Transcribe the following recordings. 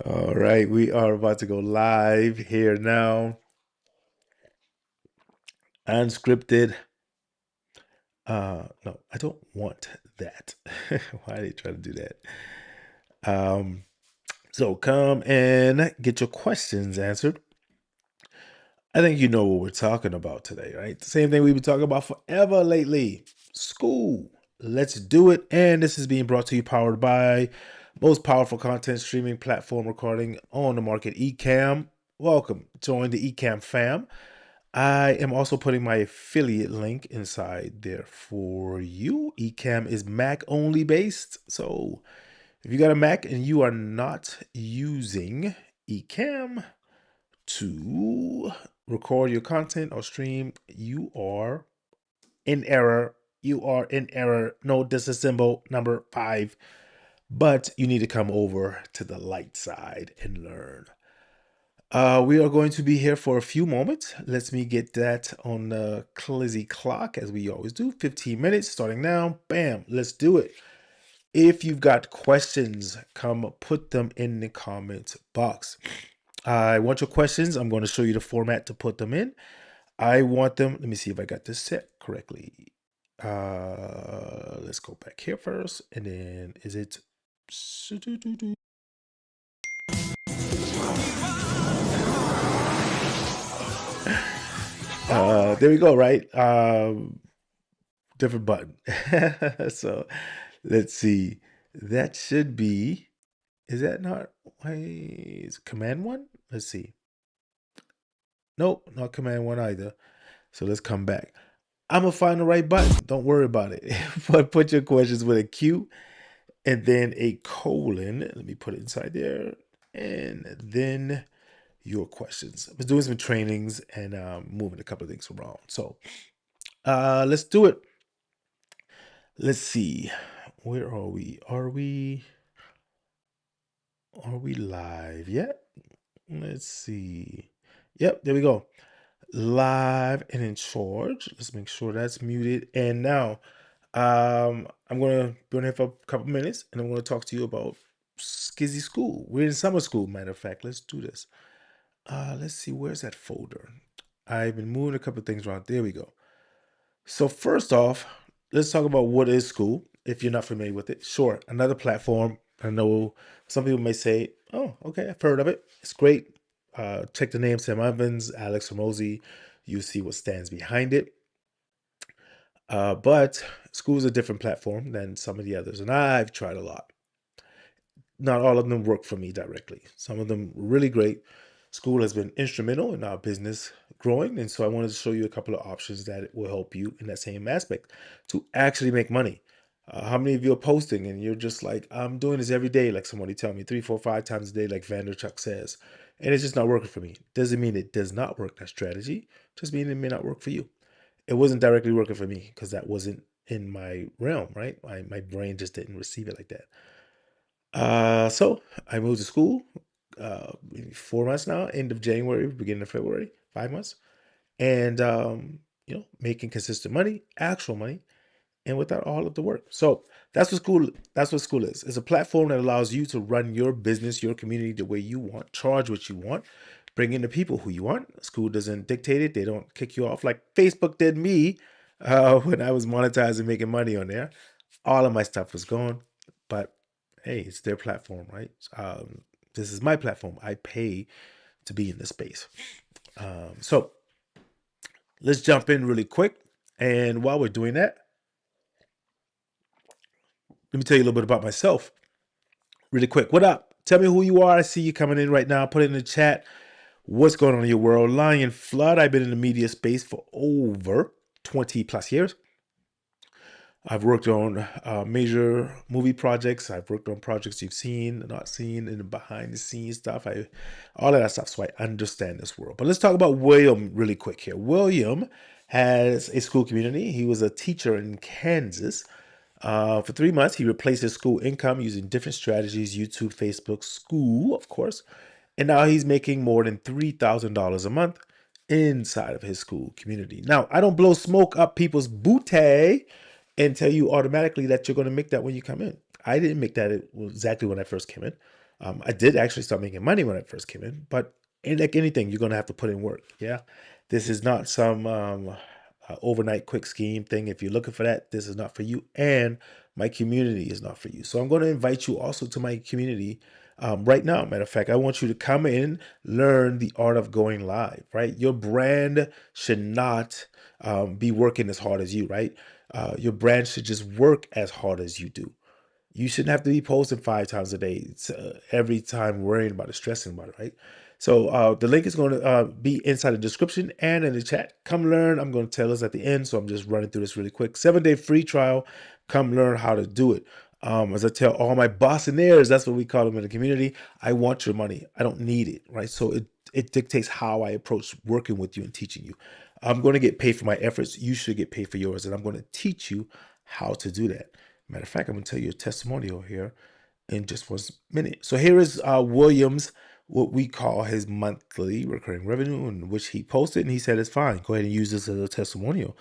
All right, we are about to go live here now. Unscripted. No, I don't want that. Why are they trying to do that? Um, so come and get your questions answered. I think you know what we're talking about today, right? The same thing we've been talking about forever lately. School. Let's do it. And this is being brought to you powered by most powerful content streaming platform recording on the market, Ecamm. Welcome. Join the Ecamm fam. I am also putting my affiliate link inside there for you. Ecamm is Mac only based. So if you got a Mac and you are not using Ecamm to record your content or stream, you are in error. You are in error. No disassemble number 5. But you need to come over to the light side and learn. We are going to be here for a few moments. Let me get that on the Clizzy clock, as we always do. 15 minutes starting now. Bam, let's do it. If you've got questions, come put them in the comments box. I want your questions. I'm going to show you the format to put them in. I want them. Let me see if I got this set correctly. Let's go back here first. And then is it? There we go, right? Different button. So let's see. That should be, is that not, wait, is it command one? Let's see. Nope, not command one either. So let's come back. I'm gonna find the right button. Don't worry about it. But put your questions with a Q and then a colon. Let me put it inside there. And then your questions. I was doing some trainings and moving a couple of things around. So let's do it. Let's see. Where are we? Are we live yet? Let's see. Yep, there we go. Live and in charge. Let's make sure that's muted. And now, I'm gonna be on here for a couple minutes, and I'm gonna talk to you about Skizzy School. We're in summer school, matter of fact. Let's do this. Let's see. Where's that folder? I've been moving a couple of things around. There we go. So first off, let's talk about what is Skool. If you're not familiar with it, sure, another platform. I know some people may say, "Oh, okay, I've heard of it. It's great." Check the name Sam Evans, Alex Ramosi. You see what stands behind it. But Skool is a different platform than some of the others, and I've tried a lot. Not all of them work for me directly. Some of them really great. Skool has been instrumental in our business growing, and so I wanted to show you a couple of options that will help you in that same aspect to actually make money. How many of you are posting and you're just like, I'm doing this every day, like somebody tell me 3, 4, 5 times a day, like Vanderchuck says, and it's just not working for me. Doesn't mean it does not work, that strategy. Just mean it may not work for you. It wasn't directly working for me because that wasn't in my realm, right? My brain just didn't receive it like that. So I moved to Skool, maybe 4 months now, end of January, beginning of February, 5 months, and making consistent money, actual money, and without all of the work. So that's what Skool is. It's a platform that allows you to run your business, your community the way you want, charge what you want, bring in the people who you want. Skool doesn't dictate it. They don't kick you off like Facebook did me when I was monetizing, making money on there. All of my stuff was gone, but hey, it's their platform, right? This is my platform. I pay to be in this space. So let's jump in really quick. And while we're doing that, let me tell you a little bit about myself really quick. What up? Tell me who you are. I see you coming in right now. Put it in the chat. What's going on in your world? Lion Flood. I've been in the media space for over 20 plus years. I've worked on major movie projects. I've worked on projects you've seen, not seen, and behind the scenes stuff. All of that stuff. So I understand this world. But let's talk about William really quick here. William has a school community. He was a teacher in Kansas. For 3 months, he replaced his school income using different strategies: YouTube, Facebook, school, of course. And now he's making more than $3,000 a month inside of his school community. Now, I don't blow smoke up people's booty and tell you automatically that you're going to make that when you come in. I didn't make that exactly when I first came in. I did actually start making money when I first came in, but like anything, you're gonna have to put in work. Yeah, this is not some overnight quick scheme thing. If you're looking for that, this is not for you, and my community is not for you. So I'm going to invite you also to my community right now. Matter of fact, I want you to come in, learn the art of going live. Right, your brand should not be working as hard as you. Right, your brand should just work as hard as you do. You shouldn't have to be posting 5 times a day. It's, every time worrying about it, stressing about it, right? So the link is going to be inside the description and in the chat. Come learn. I'm going to tell us at the end, so I'm just running through this really quick. 7-day free trial. Come learn how to do it. As I tell all my bossonaires, that's what we call them in the community. I want your money. I don't need it, right? So it dictates how I approach working with you and teaching you. I'm going to get paid for my efforts. You should get paid for yours, and I'm going to teach you how to do that. Matter of fact, I'm going to tell you a testimonial here in just 1 minute. So here is Williams, what we call his monthly recurring revenue, in which he posted, and he said it's fine. Go ahead and use this as a testimonial.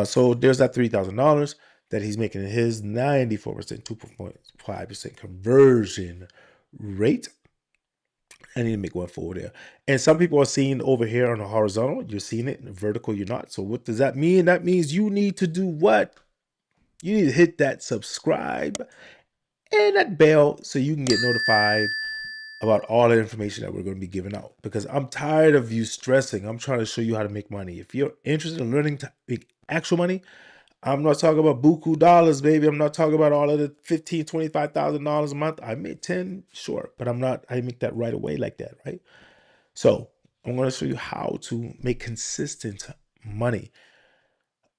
So there's that $3,000 that he's making in his 94%, 2.5% conversion rate. I need to make one forward there. And some people are seeing over here on the horizontal. You're seeing it in the vertical. You're not. So what does that mean? That means you need to do what? You need to hit that subscribe and that bell so you can get notified about all the information that we're going to be giving out, because I'm tired of you stressing. I'm trying to show you how to make money. If you're interested in learning to make actual money, I'm not talking about buku dollars, baby. I'm not talking about all of the $15,000, $25,000 a month. I made 10, sure, but I make that right away like that, right? So I'm going to show you how to make consistent money.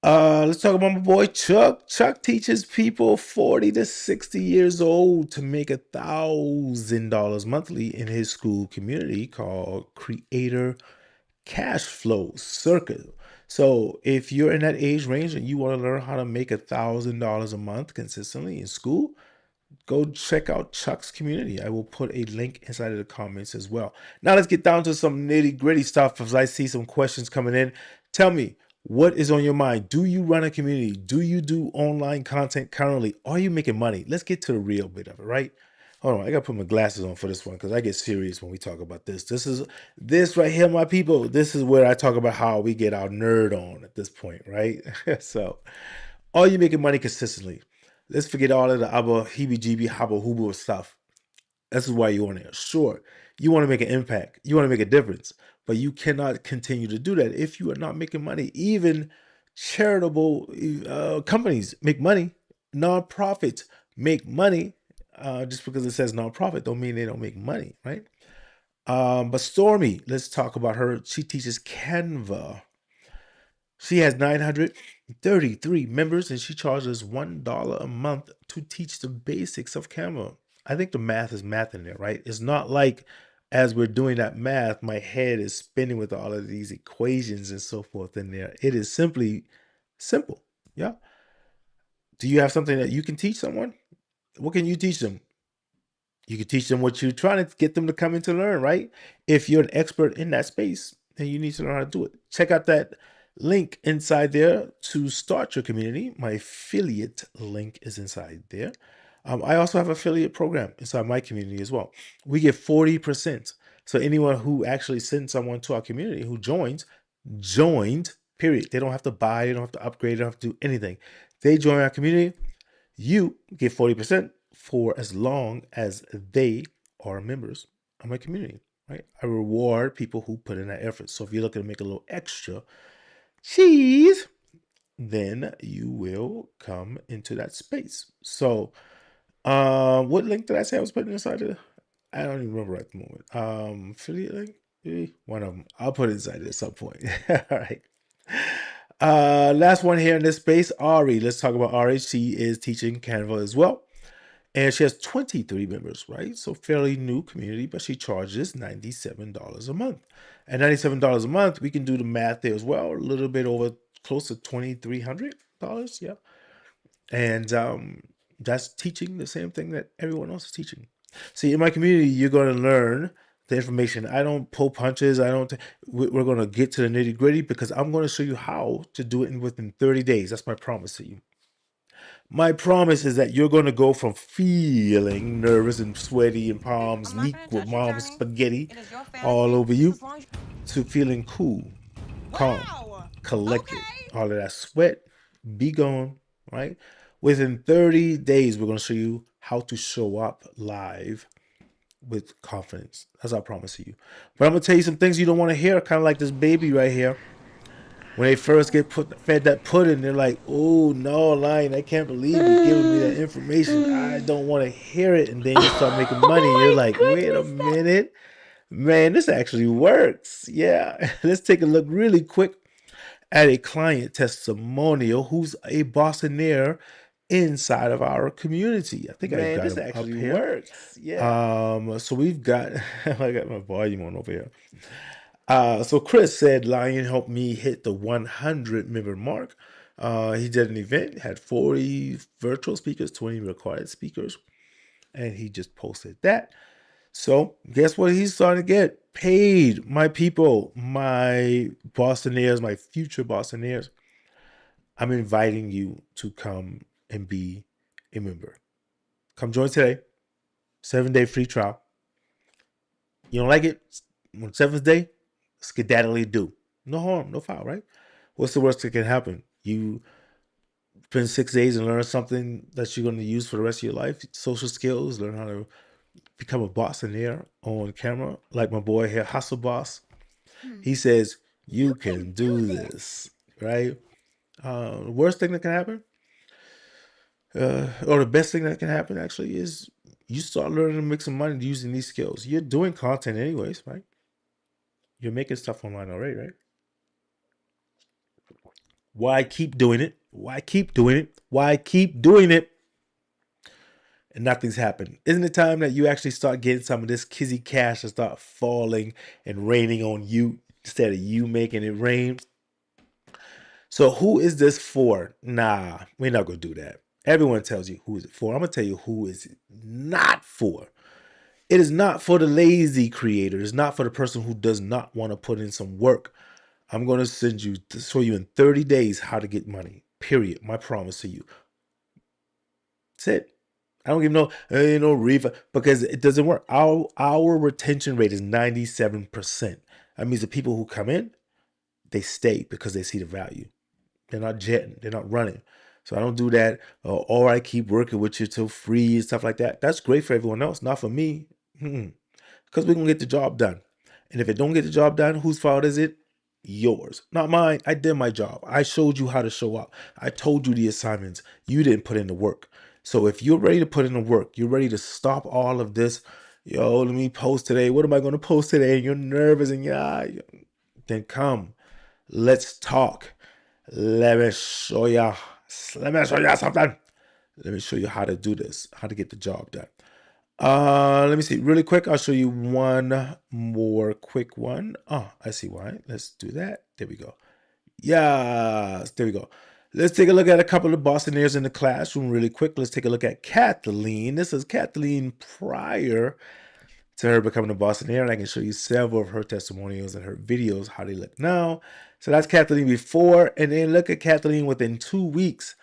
Let's talk about my boy Chuck. Chuck teaches people 40 to 60 years old to make $1,000 monthly in his school community called Creator Cash Flow Circle. So if you're in that age range and you want to learn how to make $1,000 a month consistently in school, go check out Chuck's community. I will put a link inside of the comments as well. Now let's get down to some nitty gritty stuff as I see some questions coming in. Tell me, what is on your mind? Do you run a community? Do you do online content currently? Are you making money? Let's get to the real bit of it, right? Hold on, I gotta put my glasses on for this one because I get serious when we talk about this. This right here, my people. This is where I talk about how we get our nerd on at this point, right? So, are you making money consistently? Let's forget all of the abba heebie-jeebie hobble hooble stuff. This is why you're on there. Sure, you want to make an impact. You want to make a difference. But you cannot continue to do that if you are not making money. Even charitable companies make money. Nonprofits make money. Just because it says nonprofit don't mean they don't make money, right? But Stormy, let's talk about her. She teaches Canva. She has 933 members and she charges $1 a month to teach the basics of Canva. I think the math is math in there, right? It's not like as we're doing that math, my head is spinning with all of these equations and so forth in there. It is simply simple. Yeah. Do you have something that you can teach someone? What can you teach them? You can teach them what you're trying to get them to come in to learn, right? If you're an expert in that space, then you need to learn how to do it. Check out that link inside there to start your community. My affiliate link is inside there. I also have an affiliate program inside my community as well. We get 40%. So anyone who actually sends someone to our community who joined, period. They don't have to buy, they don't have to upgrade, they don't have to do anything. They join our community, you get 40% for as long as they are members of my community, right? I reward people who put in that effort. So if you're looking to make a little extra cheese, then you will come into that space. So what link did I say I was putting inside of? I don't even remember at the moment. Affiliate link? One of them. I'll put it inside at some point. All right. Last one here in this space, Ari. Let's talk about Ari. She is teaching Canva as well. And she has 23 members, right? So fairly new community, but she charges $97 a month. At $97 a month, we can do the math there as well. A little bit over close to $2,300. Yeah. And that's teaching the same thing that everyone else is teaching. See, in my community, you're going to learn the information. I don't pull punches. We're going to get to the nitty gritty because I'm going to show you how to do it within 30 days. That's my promise to you. My promise is that you're going to go from feeling nervous and sweaty and palms leak with mom's spaghetti all over you to feeling cool, calm, collected. All of that sweat be gone, right? Within 30 days, we're going to show you how to show up live with confidence. That's our promise to you. But I'm going to tell you some things you don't want to hear, kind of like this baby right here. When they first get fed that pudding, they're like, "Oh no, Lion! I can't believe you're giving me that information. I don't want to hear it." And then you start making money, and you're Oh like, my "Wait a goodness, minute, man! This actually works." Yeah, let's take a look really quick at a client testimonial who's a Bostonaire inside of our community. I think I've man, got this him up actually here. works. Yeah. So we've got I got my volume on over here. So Chris said Lion helped me hit the 100 member mark. He did an event, had 40 virtual speakers, 20 recorded speakers, and he just posted that. So guess what? He's starting to get paid. My people, my Bostonaires, my future Bostonaires, I'm inviting you to come and be a member. Come join today. 7-day free trial. You don't like it? On 7th day, skedaddly do. No harm, no foul, right? What's the worst that can happen? You spend 6 days and learn something that you're going to use for the rest of your life. Social skills, learn how to become a Bostonaire on camera. Like my boy here, Hustle Boss. He says, you can do this, right? The worst thing that can happen, or the best thing that can happen actually, is you start learning to make some money using these skills. You're doing content anyways, right? You're making stuff online already, right? Why keep doing it? Why keep doing it? Why keep doing it? And nothing's happened. Isn't it time that you actually start getting some of this kizzy cash and start falling and raining on you instead of you making it rain? So who is this for? Nah, we're not gonna do that. Everyone tells you who is it for. I'm gonna tell you who is it not for. It is not for the lazy creator. It's not for the person who does not want to put in some work. I'm gonna show you in 30 days how to get money. Period. My promise to you. That's it. I don't give no refund because it doesn't work. Our retention rate is 97%. That means the people who come in, they stay because they see the value. They're not jetting. They're not running. So I don't do that. Or I keep working with you till free and stuff like that. That's great for everyone else, not for me. Because we're going to get the job done. And if it don't get the job done, whose fault is it? Yours, not mine. I did my job. I showed you how to show up. I told you the assignments. You didn't put in the work. So if you're ready to put in the work, you're ready to stop all of this. Yo, let me post today. What am I going to post today? And you're nervous and then come. Let's talk. Let me show you. Let me show you something. Let me show you how to do this, how to get the job done. Let me see. Really quick, I'll show you one more quick one. Oh, I see why. Let's do that. There we go. Yes, there we go. Let's take a look at a couple of Bostonaires in the classroom really quick. Let's take a look at Kathleen. This is Kathleen prior to her becoming a Bostonaire, and I can show you several of her testimonials and her videos, how they look now. So that's Kathleen before, and then look at Kathleen within 2 weeks.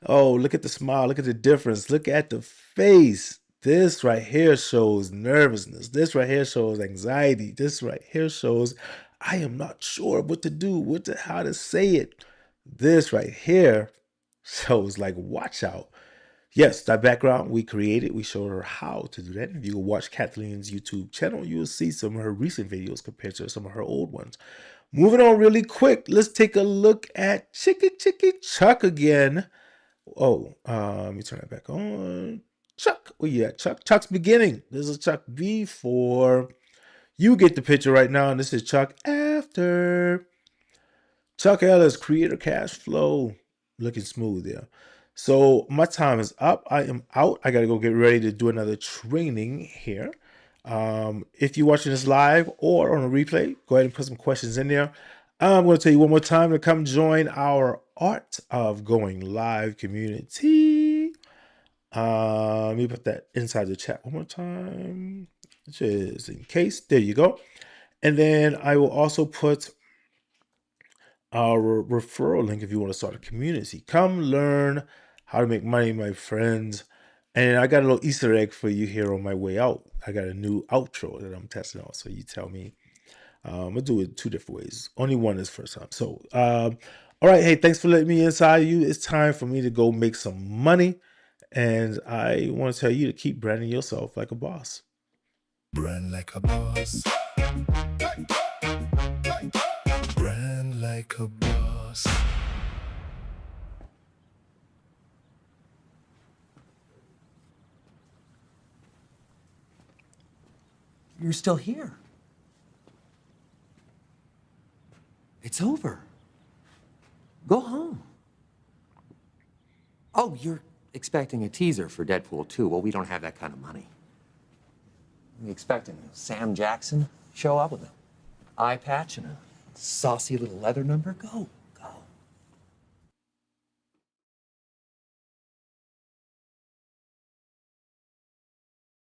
Oh, look at the smile. Look at the difference. Look at the face. This right here shows nervousness. This right here shows anxiety. This right here shows I am not sure what to do, how to say it. This right here shows like watch out. Yes, that background we created, we showed her how to do that. If you watch Kathleen's YouTube channel, you will see some of her recent videos compared to some of her old ones. Moving on really quick, let's take a look at Chicky Chuck again. Oh, let me turn that back on. Chuck, where you at, Chuck? Chuck's beginning. This is Chuck before. You get the picture right now, and this is Chuck after. Chuck Ellis, creator cash flow, looking smooth there. So my time is up. I am out. I gotta go get ready to do another training here. If you're watching this live or on a replay, go ahead and put some questions in there. I'm going to tell you one more time to come join our Art of Going Live community. Let me put that inside the chat one more time, just in case. There you go. And then I will also put our referral link if you want to start a community. Come learn how to make money, my friends. And I got a little Easter egg for you here on my way out. I got a new outro that I'm testing out. So you tell me. I'm gonna do it two different ways. Only one is first time. So, all right. Hey, thanks for letting me inside you. It's time for me to go make some money, and I want to tell you to keep branding yourself like a boss. Brand like a boss. Brand like a boss. You're still here. It's over. Go home. Oh, you're expecting a teaser for Deadpool 2. Well, we don't have that kind of money. Are you expecting Sam Jackson show up with an eye patch and a saucy little leather number? Go.